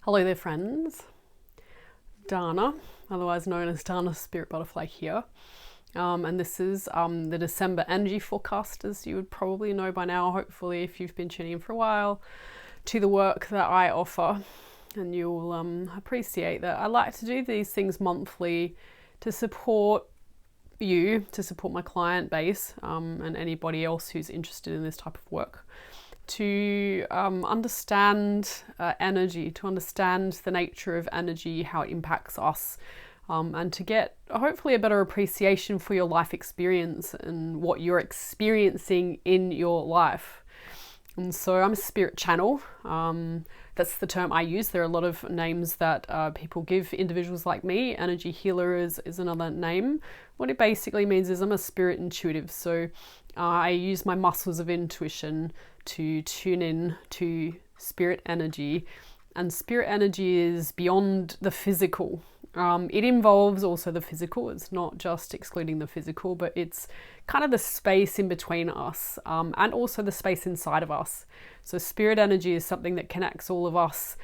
Hello there, friends. Dana, otherwise known as Dana Spirit Butterfly here. And this is the December energy forecast, as you would probably know by now, hopefully, if you've been tuning in for a while, to the work that I offer. And you'll appreciate that I like to do these things monthly to support you, to support my client base, and anybody else who's interested in this type of work, to understand energy, to understand the nature of energy, how it impacts us, and to get hopefully a better appreciation for your life experience and what you're experiencing in your life. And so I'm a spirit channel. That's the term I use. There are a lot of names that people give individuals like me. Energy healer is another name. What it basically means is I'm a spirit intuitive. So I use my muscles of intuition to tune in to spirit energy. And spirit energy is beyond the physical. It involves also the physical. It's not just excluding the physical, but it's kind of the space in between us, and also the space inside of us. So spirit energy is something that connects all of us.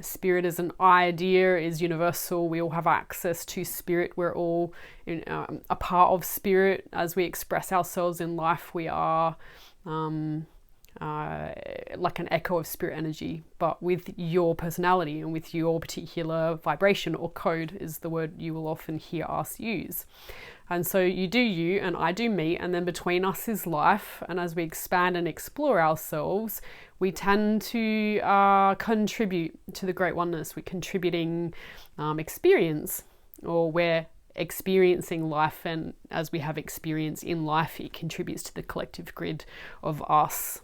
Spirit as an idea is universal. We all have access to spirit. We're all a part of spirit. As we express ourselves in life, we are like an echo of spirit energy, but with your personality and with your particular vibration or code is the word you will often hear us use. And so you do you and I do me, and then between us is life. And as we expand and explore ourselves, we tend to contribute to the great oneness. We're contributing experience, or we're experiencing life, and as we have experience in life, it contributes to the collective grid of us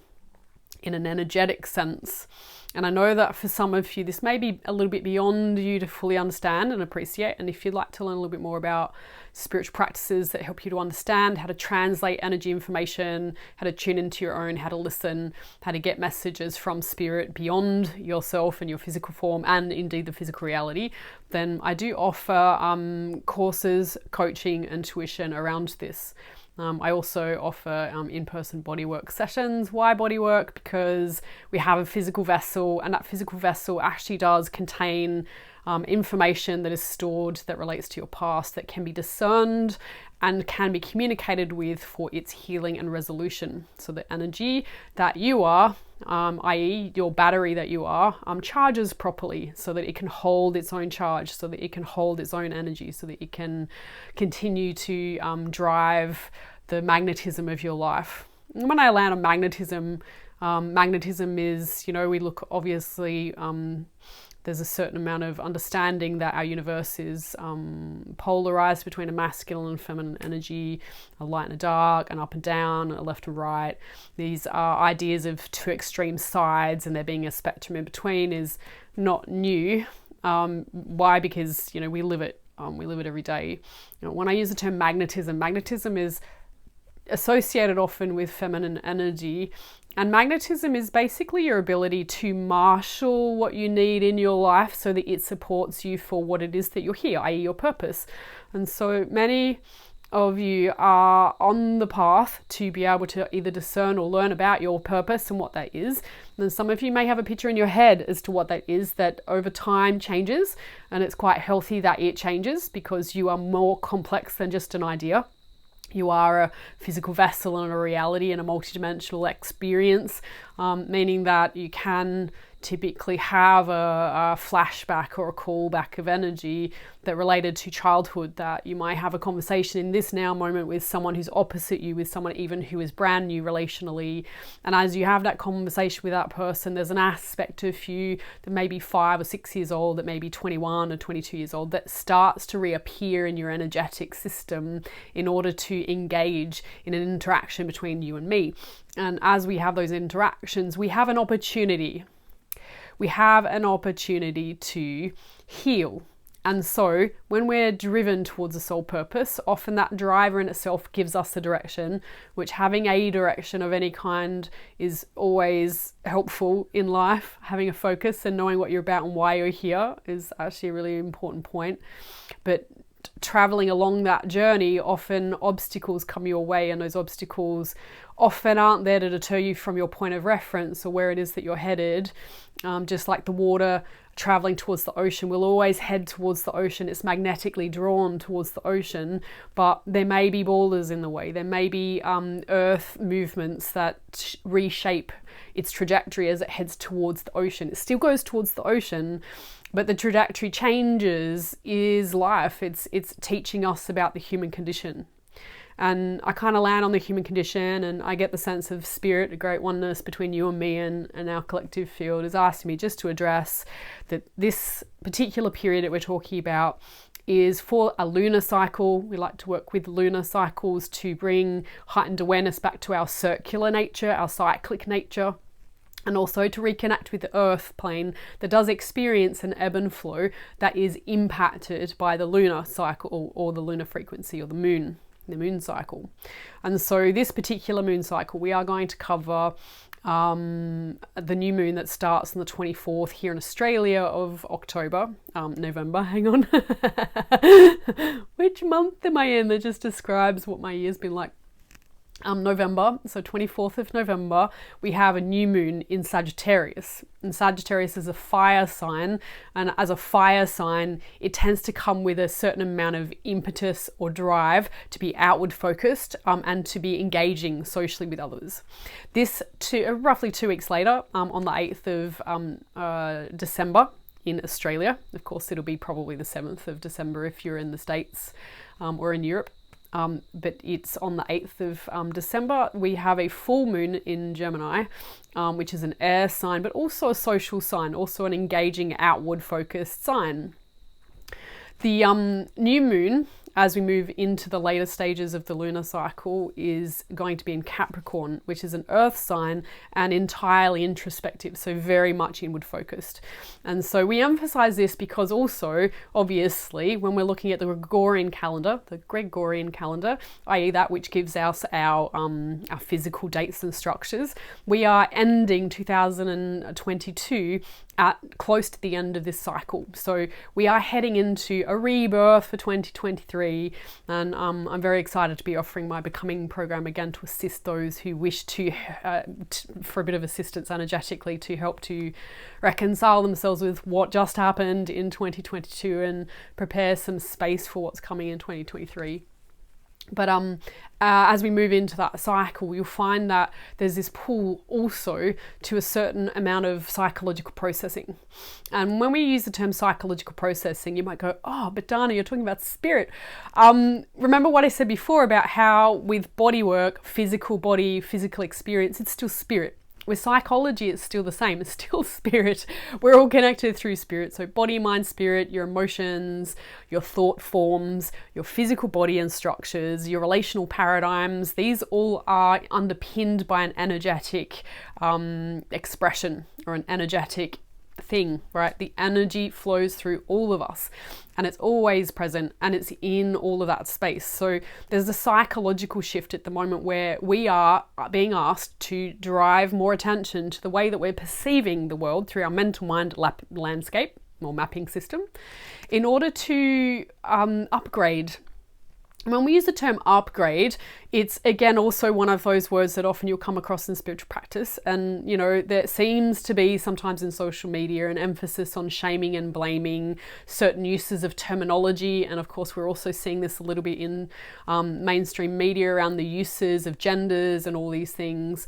in an energetic sense. And I know that for some of you, this may be a little bit beyond you to fully understand and appreciate. And if you'd like to learn a little bit more about spiritual practices that help you to understand how to translate energy information, how to tune into your own, how to listen, how to get messages from spirit beyond yourself and your physical form and indeed the physical reality, then I do offer courses, coaching and tuition around this. I also offer in-person bodywork sessions. Why bodywork? Because we have a physical vessel, and that physical vessel actually does contain information that is stored that relates to your past, that can be discerned and can be communicated with for its healing and resolution. So the energy that you are, i.e. your battery that you are, charges properly so that it can hold its own charge, so that it can hold its own energy, so that it can continue to drive the magnetism of your life. And when I land on magnetism, magnetism is, we look obviously, there's a certain amount of understanding that our universe is polarized between a masculine and feminine energy, a light and a dark, an up and down, a left and right. These are ideas of two extreme sides, and there being a spectrum in between is not new. Why? Because, we live it. We live it every day. When I use the term magnetism is associated often with feminine energy. And magnetism is basically your ability to marshal what you need in your life so that it supports you for what it is that you're here, i.e. your purpose. And so many of you are on the path to be able to either discern or learn about your purpose and what that is. And some of you may have a picture in your head as to what that is, that over time changes, and it's quite healthy that it changes because you are more complex than just an idea. You are a physical vessel and a reality and a multidimensional experience, meaning that you can typically have a flashback or a callback of energy that related to childhood, that you might have a conversation in this now moment with someone who's opposite you, with someone even who is brand new relationally. And as you have that conversation with that person, there's an aspect of you that may be 5 or 6 years old, that may be 21 or 22 years old, that starts to reappear in your energetic system in order to engage in an interaction between you and me. And as we have those interactions, we have an opportunity. We have an opportunity to heal. And so when we're driven towards a soul purpose, often that driver in itself gives us a direction, which having a direction of any kind is always helpful in life. Having a focus and knowing what you're about and why you're here is actually a really important point. But traveling along that journey, often obstacles come your way, and those obstacles often aren't there to deter you from your point of reference or where it is that you're headed. Just like the water traveling towards the ocean will always head towards the ocean. It's magnetically drawn towards the ocean, but there may be boulders in the way. There may be earth movements that reshape its trajectory as it heads towards the ocean. It still goes towards the ocean, but the trajectory changes is life. It's teaching us about the human condition. And I kind of land on the human condition, and I get the sense of spirit, a great oneness between you and me and our collective field, is asking me just to address that this particular period that we're talking about is for a lunar cycle. We like to work with lunar cycles to bring heightened awareness back to our circular nature, our cyclic nature, and also to reconnect with the earth plane that does experience an ebb and flow that is impacted by the lunar cycle or the lunar frequency or the moon cycle. And so this particular moon cycle, we are going to cover the new moon that starts on the 24th here in Australia of November, hang on. Which month am I in? That just describes what my year's been like. November, so 24th of November, we have a new moon in Sagittarius. And Sagittarius is a fire sign, and as a fire sign, it tends to come with a certain amount of impetus or drive to be outward focused and to be engaging socially with others. This, roughly 2 weeks later, on the 8th of December in Australia, of course it'll be probably the 7th of December if you're in the States or in Europe. But it's on the 8th of December, we have a full moon in Gemini, which is an air sign, but also a social sign, also an engaging, outward focused sign. The new moon, as we move into the later stages of the lunar cycle, is going to be in Capricorn, which is an earth sign and entirely introspective, so very much inward focused. And so we emphasize this because also, obviously, when we're looking at the Gregorian calendar, i.e. that which gives us our physical dates and structures, we are ending 2022 at close to the end of this cycle. So we are heading into a rebirth for 2023, and I'm very excited to be offering my Becoming program again to assist those who wish to, for a bit of assistance energetically, to help to reconcile themselves with what just happened in 2022 and prepare some space for what's coming in 2023. But as we move into that cycle, you'll find that there's this pull also to a certain amount of psychological processing. And when we use the term psychological processing, you might go, oh, but Dana, you're talking about spirit. Remember what I said before about how with body work, physical body, physical experience, it's still spirit. With psychology, it's still the same. It's still spirit. We're all connected through spirit. So body, mind, spirit, your emotions, your thought forms, your physical body and structures, your relational paradigms, these all are underpinned by an energetic expression or an energetic thing, right? The energy flows through all of us and it's always present and it's in all of that space. So there's a psychological shift at the moment where we are being asked to drive more attention to the way that we're perceiving the world through our mental mind landscape or mapping system in order to upgrade. When we use the term upgrade, it's again also one of those words that often you'll come across in spiritual practice. And, you know, there seems to be sometimes in social media an emphasis on shaming and blaming certain uses of terminology. And of course, we're also seeing this a little bit in mainstream media around the uses of genders and all these things.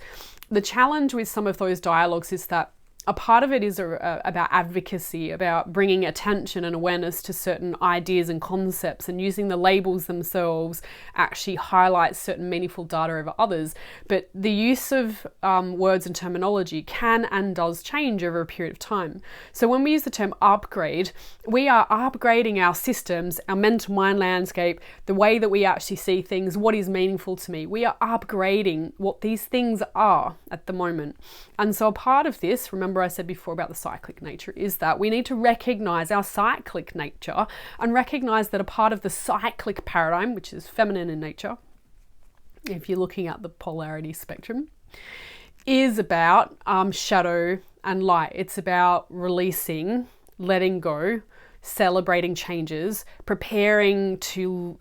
The challenge with some of those dialogues is that a part of it is about advocacy, about bringing attention and awareness to certain ideas and concepts, and using the labels themselves actually highlights certain meaningful data over others. But the use of words and terminology can and does change over a period of time. So when we use the term upgrade, we are upgrading our systems, our mental mind landscape, the way that we actually see things, what is meaningful to me. We are upgrading what these things are at the moment. And so a part of this, remember I said before about the cyclic nature, is that we need to recognize our cyclic nature and recognize that a part of the cyclic paradigm, which is feminine in nature, if you're looking at the polarity spectrum, is about shadow and light. It's about releasing, letting go, celebrating changes, preparing to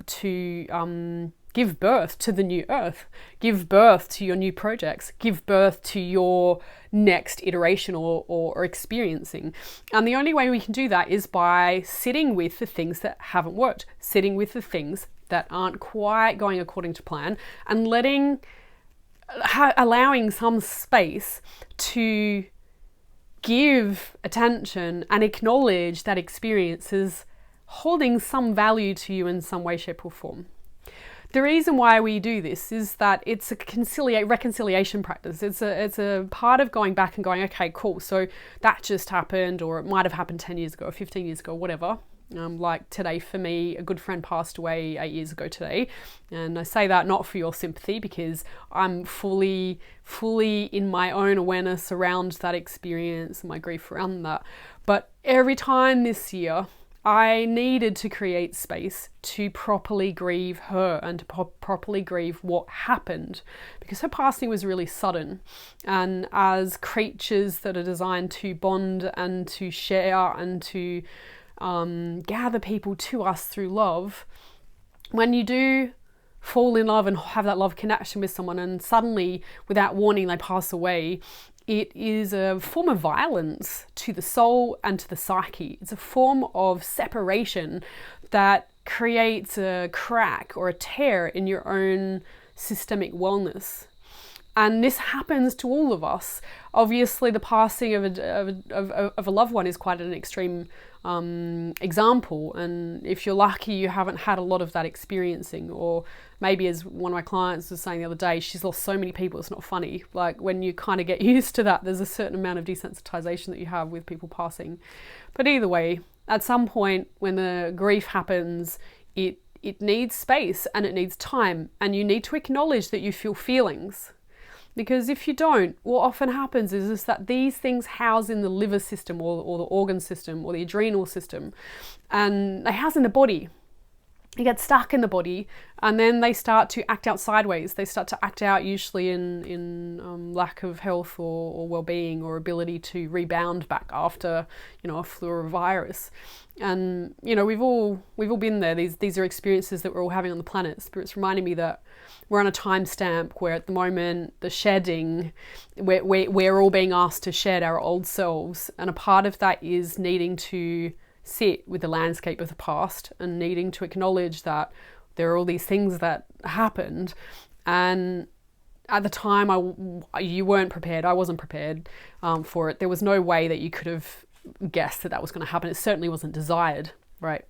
give birth to the new earth, give birth to your new projects, give birth to your next iteration or experiencing. And the only way we can do that is by sitting with the things that haven't worked, sitting with the things that aren't quite going according to plan, and allowing some space to give attention and acknowledge that experience is holding some value to you in some way, shape or form. The reason why we do this is that it's a reconciliation practice. It's a part of going back and going, okay, cool, so that just happened, or it might have happened 10 years ago or 15 years ago, whatever. Like today for me, a good friend passed away 8 years ago today. And I say that not for your sympathy, because I'm fully in my own awareness around that experience and my grief around that. But every time this year, I needed to create space to properly grieve her and to properly grieve what happened, because her passing was really sudden. And as creatures that are designed to bond and to share and to gather people to us through love, when you do fall in love and have that love connection with someone and suddenly, without warning, they pass away, it is a form of violence to the soul and to the psyche. It's a form of separation that creates a crack or a tear in your own systemic wellness. And this happens to all of us. Obviously, the passing of a loved one is quite an extreme example. And if you're lucky, you haven't had a lot of that experiencing. Or maybe, as one of my clients was saying the other day, she's lost so many people, it's not funny. Like, when you kind of get used to that, there's a certain amount of desensitization that you have with people passing. But either way, at some point when the grief happens, it needs space and it needs time. And you need to acknowledge that you feel feelings. Because if you don't, what often happens is that these things house in the liver system or the organ system or the adrenal system, and they house in the body. You get stuck in the body, and then they start to act out sideways. They start to act out usually in lack of health or well-being or ability to rebound back after, a flu or a virus. And we've all been there. These are experiences that we're all having on the planet. Spirit's reminding me that we're on a timestamp where at the moment the shedding, we're all being asked to shed our old selves, and a part of that is needing to sit with the landscape of the past and needing to acknowledge that there are all these things that happened. And at the time, you weren't prepared. I wasn't prepared for it. There was no way that you could have guessed that was going to happen. It certainly wasn't desired, right?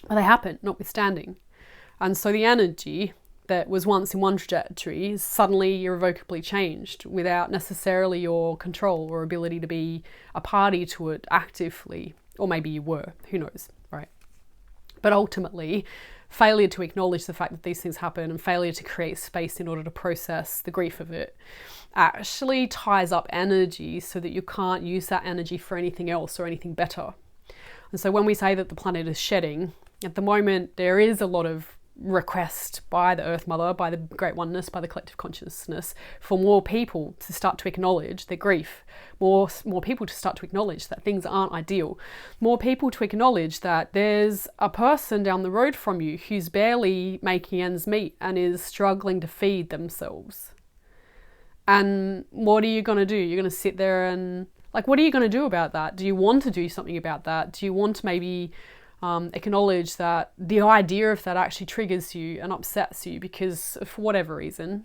But they happened, notwithstanding. And so the energy that was once in one trajectory is suddenly irrevocably changed without necessarily your control or ability to be a party to it actively. Or maybe you were, who knows, right? But ultimately, failure to acknowledge the fact that these things happen and failure to create space in order to process the grief of it actually ties up energy so that you can't use that energy for anything else or anything better. And so when we say that the planet is shedding, at the moment there is a lot of request by the Earth Mother, by the Great Oneness, by the collective consciousness, for more people to start to acknowledge their grief, more people to start to acknowledge that things aren't ideal, more people to acknowledge that there's a person down the road from you who's barely making ends meet and is struggling to feed themselves. And what are you going to do? You're going to sit there and, what are you going to do about that? Do you want to do something about that? Do you want to maybe acknowledge that the idea of that actually triggers you and upsets you because for whatever reason?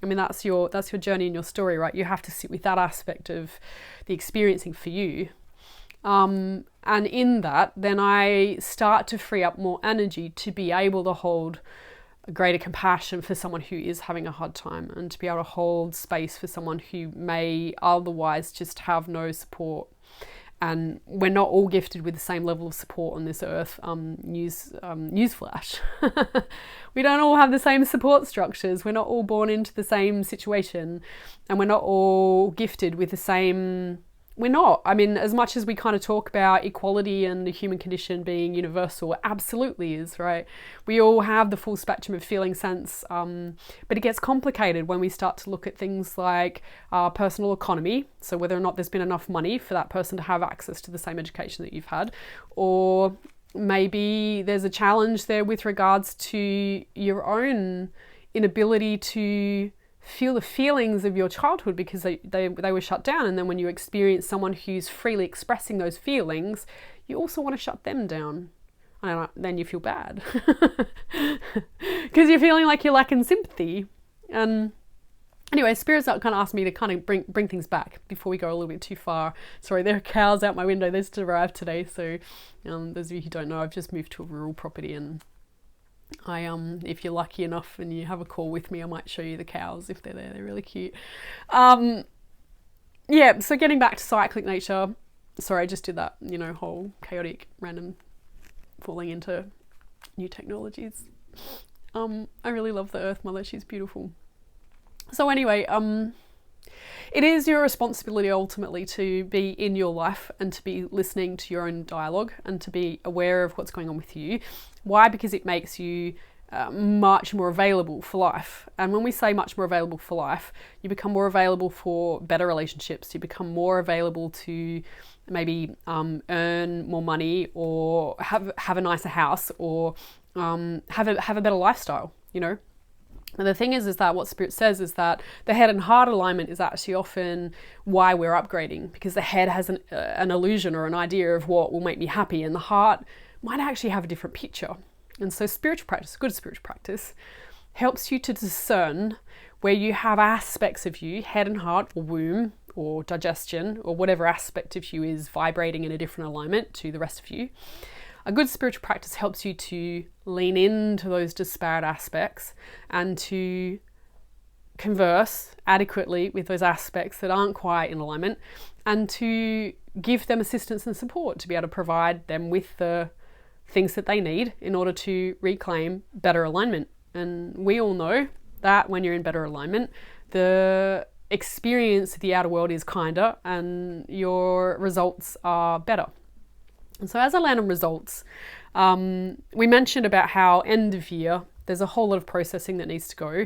I mean, that's your journey and your story, right? You have to sit with that aspect of the experiencing for you. And in that, then I start to free up more energy to be able to hold a greater compassion for someone who is having a hard time, and to be able to hold space for someone who may otherwise just have no support. And we're not all gifted with the same level of support on this earth. Newsflash. We don't all have the same support structures. We're not all born into the same situation. And we're not all gifted with the same we're not. I mean, as much as we kind of talk about equality and the human condition being universal, it absolutely is, right? We all have the full spectrum of feeling sense, but it gets complicated when we start to look at things like personal economy, so whether or not there's been enough money for that person to have access to the same education that you've had, or maybe there's a challenge there with regards to your own inability to feel the feelings of your childhood because they were shut down. And then when you experience someone who's freely expressing those feelings, you also want to shut them down. And then you feel bad because you're feeling like you're lacking sympathy. And anyway, spirits kind of asked me to kind of bring things back before we go a little bit too far. Sorry, there are cows out my window. They just arrived today. So those of you who don't know, I've just moved to a rural property, and if you're lucky enough and you have a call with me, I might show you the cows if they're there. They're really cute. Yeah, so getting back to cyclic nature. Sorry, I just did that, whole chaotic, random falling into new technologies. I really love the Earth Mother. She's beautiful. So anyway, it is your responsibility ultimately to be in your life and to be listening to your own dialogue and to be aware of what's going on with you. Why? Because it makes you much more available for life. And when we say much more available for life, you become more available for better relationships. You become more available to maybe earn more money or have a nicer house or have a better lifestyle, And the thing is that what Spirit says is that the head and heart alignment is actually often why we're upgrading, because the head has an illusion or an idea of what will make me happy, and the heart might actually have a different picture. And so spiritual practice, good spiritual practice, helps you to discern where you have aspects of you, head and heart or womb or digestion or whatever aspect of you is vibrating in a different alignment to the rest of you. A good spiritual practice helps you to lean into those disparate aspects and to converse adequately with those aspects that aren't quite in alignment, and to give them assistance and support to be able to provide them with the things that they need in order to reclaim better alignment. And we all know that when you're in better alignment, the experience of the outer world is kinder and your results are better. And so as I land on results, we mentioned about how end of year, there's a whole lot of processing that needs to go.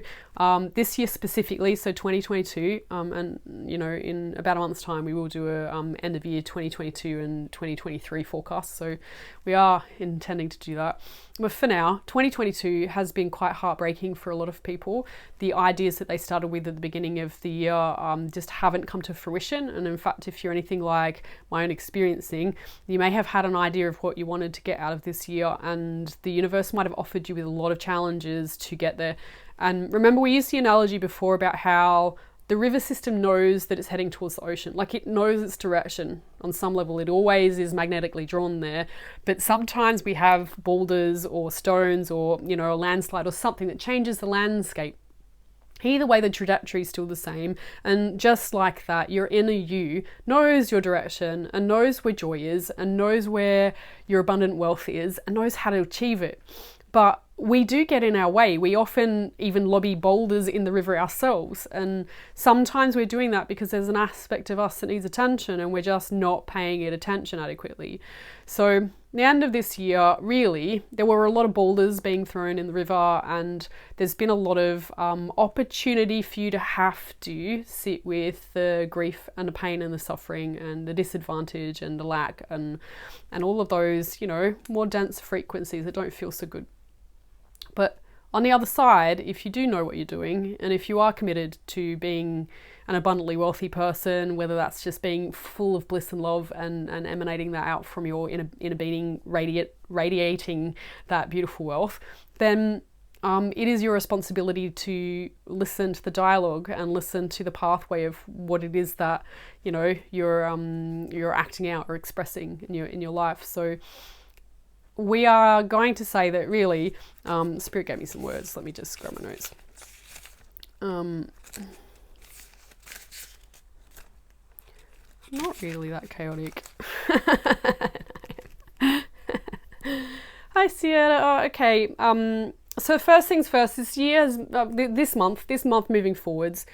This year specifically, so 2022, and in about a month's time, we will do a end of year 2022 and 2023 forecast. So we are intending to do that. But for now, 2022 has been quite heartbreaking for a lot of people. The ideas that they started with at the beginning of the year just haven't come to fruition. And in fact, if you're anything like my own experiencing, you may have had an idea of what you wanted to get out of this year, and the universe might have offered you with a lot of challenges to get there. And remember, we used the analogy before about how the river system knows that it's heading towards the ocean. Like, it knows its direction on some level. It always is magnetically drawn there. But sometimes we have boulders or stones or, a landslide or something that changes the landscape. Either way, the trajectory is still the same. And just like that, your inner you knows your direction and knows where joy is and knows where your abundant wealth is and knows how to achieve it. But we do get in our way. We often even lobby boulders in the river ourselves. And sometimes we're doing that because there's an aspect of us that needs attention and we're just not paying it attention adequately. So the end of this year, really, there were a lot of boulders being thrown in the river, and there's been a lot of opportunity for you to have to sit with the grief and the pain and the suffering and the disadvantage and the lack and all of those, more dense frequencies that don't feel so good. But on the other side, if you do know what you're doing, and if you are committed to being an abundantly wealthy person, whether that's just being full of bliss and love and emanating that out from your inner being, radiating that beautiful wealth, then it is your responsibility to listen to the dialogue and listen to the pathway of what it is that you're acting out or expressing in your life. So we are going to say that really, Spirit gave me some words. Let me just grab my notes. Not really that chaotic. I see it. Okay. So first things first, this year, this month moving forwards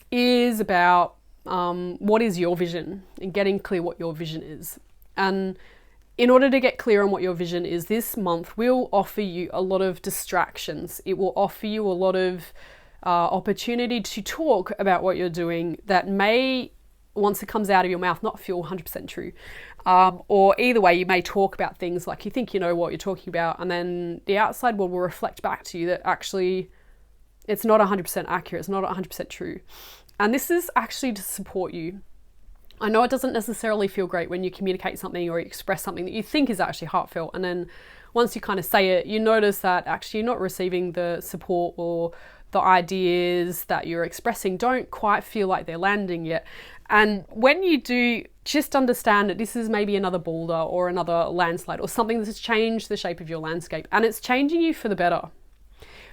is about what is your vision, and getting clear what your vision is. And in order to get clear on what your vision is, this month will offer you a lot of distractions. It will offer you a lot of opportunity to talk about what you're doing that may, once it comes out of your mouth, not feel 100% true. Or either way, you may talk about things like you think you know what you're talking about, and then the outside world will reflect back to you that actually it's not 100% accurate, it's not 100% true. And this is actually to support you. I know it doesn't necessarily feel great when you communicate something or you express something that you think is actually heartfelt, and then once you kind of say it, you notice that actually you're not receiving the support, or the ideas that you're expressing don't quite feel like they're landing yet. And when you do, just understand that this is maybe another boulder or another landslide or something that has changed the shape of your landscape, and it's changing you for the better.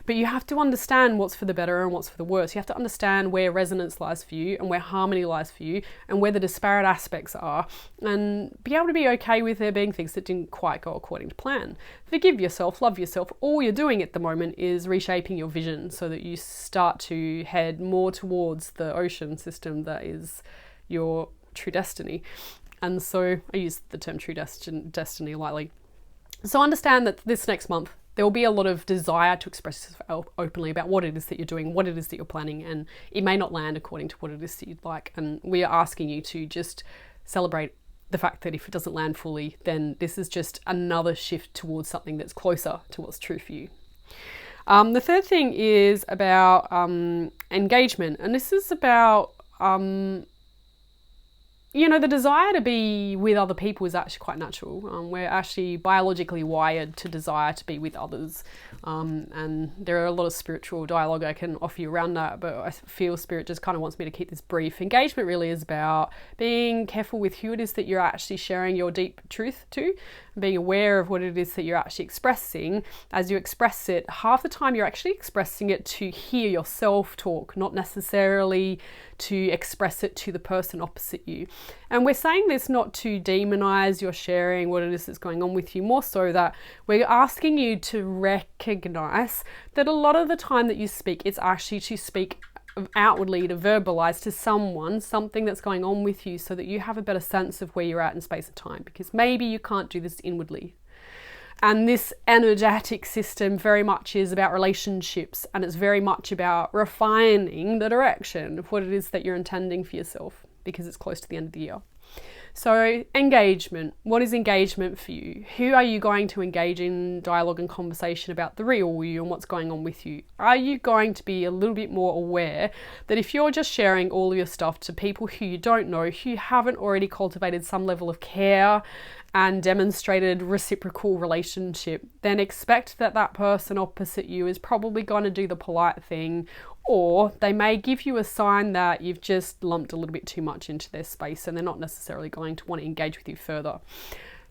But you have to understand what's for the better and what's for the worse. You have to understand where resonance lies for you and where harmony lies for you and where the disparate aspects are, and be able to be okay with there being things that didn't quite go according to plan. Forgive yourself, love yourself. All you're doing at the moment is reshaping your vision so that you start to head more towards the ocean system that is your true destiny. And so I use the term true destiny lightly. So understand that this next month, there will be a lot of desire to express yourself openly about what it is that you're doing, what it is that you're planning, and it may not land according to what it is that you'd like. And we are asking you to just celebrate the fact that if it doesn't land fully, then this is just another shift towards something that's closer to what's true for you. The third thing is about engagement, and this is about the desire to be with other people is actually quite natural. We're actually biologically wired to desire to be with others. And there are a lot of spiritual dialogue I can offer you around that, but I feel Spirit just kind of wants me to keep this brief. Engagement really is about being careful with who it is that you're actually sharing your deep truth to, being aware of what it is that you're actually expressing. As you express it, half the time you're actually expressing it to hear yourself talk, not necessarily to express it to the person opposite you. And we're saying this not to demonize your sharing what it is that's going on with you, more so that we're asking you to recognize that a lot of the time that you speak, it's actually to speak outwardly, to verbalize to someone something that's going on with you so that you have a better sense of where you're at in space and time, because maybe you can't do this inwardly. And this energetic system very much is about relationships, and it's very much about refining the direction of what it is that you're intending for yourself, because it's close to the end of the year. So engagement, what is engagement for you? Who are you going to engage in dialogue and conversation about the real you and what's going on with you? Are you going to be a little bit more aware that if you're just sharing all of your stuff to people who you don't know, who haven't already cultivated some level of care and demonstrated reciprocal relationship, then expect that that person opposite you is probably going to do the polite thing, or they may give you a sign that you've just lumped a little bit too much into their space and they're not necessarily going to want to engage with you further.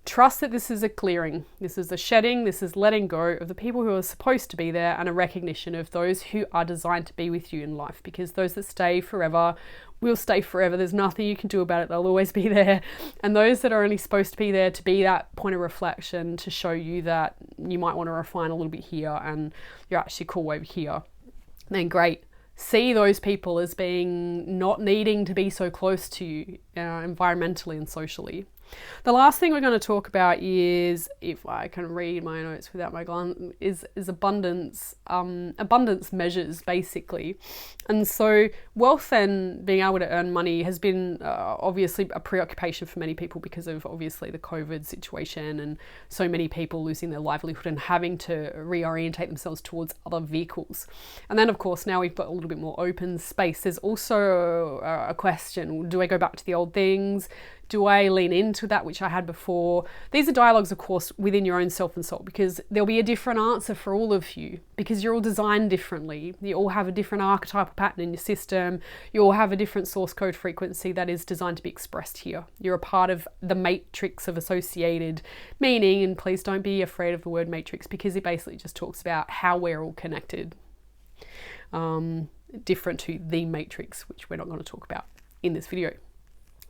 Trust that this is a clearing, this is a shedding, this is letting go of the people who are supposed to be there, and a recognition of those who are designed to be with you in life, because those that stay forever will stay forever. There's nothing you can do about it. They'll always be there. And those that are only supposed to be there to be that point of reflection, to show you that you might want to refine a little bit here and you're actually cool over here, then great. See those people as being not needing to be so close to you environmentally and socially. The last thing we're going to talk about is, if I can read my notes without my glasses, is abundance. Abundance measures, basically. And so wealth and being able to earn money has been obviously a preoccupation for many people because of obviously the COVID situation and so many people losing their livelihood and having to reorientate themselves towards other vehicles. And then of course now we've got a little bit more open space. There's also a question, do I go back to the old things? Do I lean into that which I had before? These are dialogues, of course, within your own self and soul, because there'll be a different answer for all of you, because you're all designed differently. You all have a different archetypal pattern in your system. You all have a different source code frequency that is designed to be expressed here. You're a part of the matrix of associated meaning, and please don't be afraid of the word matrix, because it basically just talks about how we're all connected. Different to the matrix, which we're not going to talk about in this video.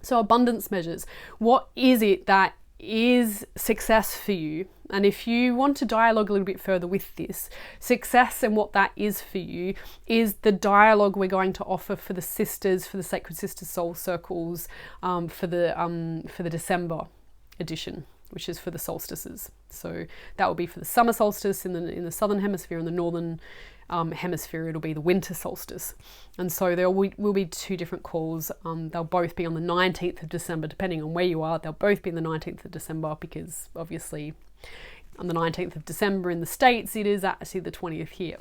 So abundance measures. What is it that is success for you? And if you want to dialogue a little bit further with this, success and what that is for you is the dialogue we're going to offer for the sisters, for the Sacred Sisters Soul Circles, for the December edition, which is for the solstices. So that will be for the summer solstice in the Southern Hemisphere, and the Northern Hemisphere it'll be the winter solstice. And so there will be 2 different calls. They'll both be on the 19th of December, depending on where you are. They'll both be on the 19th of December, because obviously on the 19th of December in the States, it is actually the 20th here.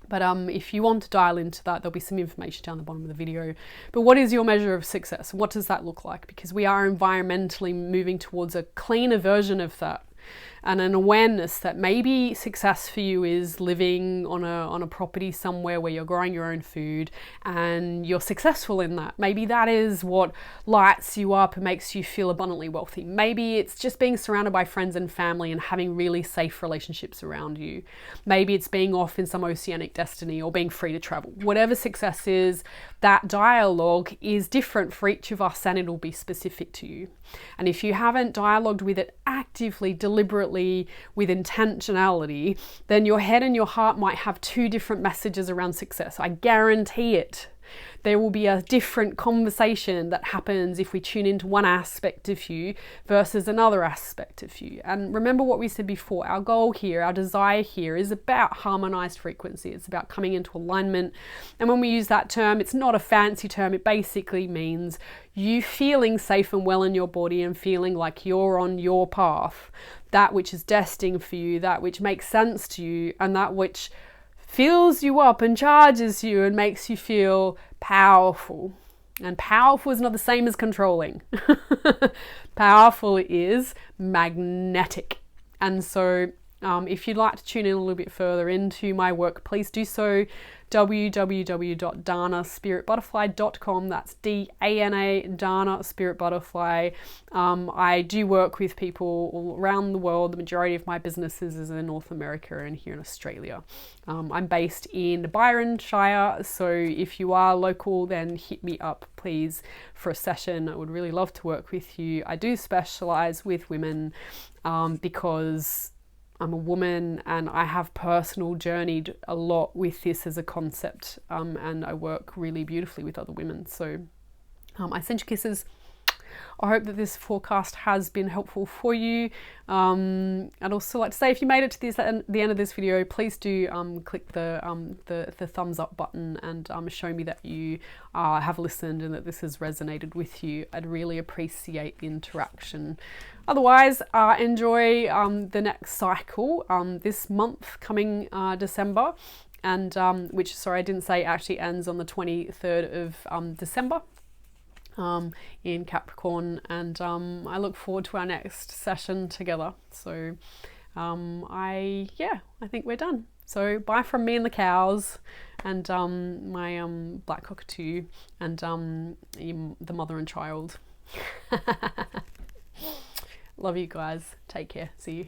But if you want to dial into that, there'll be some information down the bottom of the video. But what is your measure of success? What does that look like? Because we are environmentally moving towards a cleaner version of that, and an awareness that maybe success for you is living on a property somewhere where you're growing your own food and you're successful in that. Maybe that is what lights you up and makes you feel abundantly wealthy. Maybe it's just being surrounded by friends and family and having really safe relationships around you. Maybe it's being off in some oceanic destiny or being free to travel. Whatever success is, that dialogue is different for each of us, and it'll be specific to you. And if you haven't dialogued with it actively, deliberately, with intentionality, then your head and your heart might have 2 different messages around success. I guarantee it. There will be a different conversation that happens if we tune into one aspect of you versus another aspect of you. And remember what we said before, our goal here, our desire here is about harmonized frequency. It's about coming into alignment. And when we use that term, it's not a fancy term. It basically means you feeling safe and well in your body and feeling like you're on your path, that which is destined for you, that which makes sense to you, and that which fills you up and charges you and makes you feel powerful. And powerful is not the same as controlling. Powerful is magnetic. And so if you'd like to tune in a little bit further into my work, please do so. www.danaspiritbutterfly.com. That's D-A-N-A, Dana Spirit Butterfly. I do work with people all around the world. The majority of my businesses is in North America and here in Australia. I'm based in Byron Shire, so if you are local, then hit me up, please, for a session. I would really love to work with you. I do specialize with women because I'm a woman and I have personal journeyed a lot with this as a concept, and I work really beautifully with other women. So I send you kisses. I hope that this forecast has been helpful for you. I'd also like to say, if you made it to the end of this video, please do click the thumbs up button and show me that you have listened and that this has resonated with you. I'd really appreciate the interaction. Otherwise, enjoy the next cycle this month coming December, and which, sorry, I didn't say, actually ends on the 23rd of December. In Capricorn, and I look forward to our next session together. So I think we're done. So bye from me and the cows, and my black cockatoo, and the mother and child. Love you guys. Take care. See you.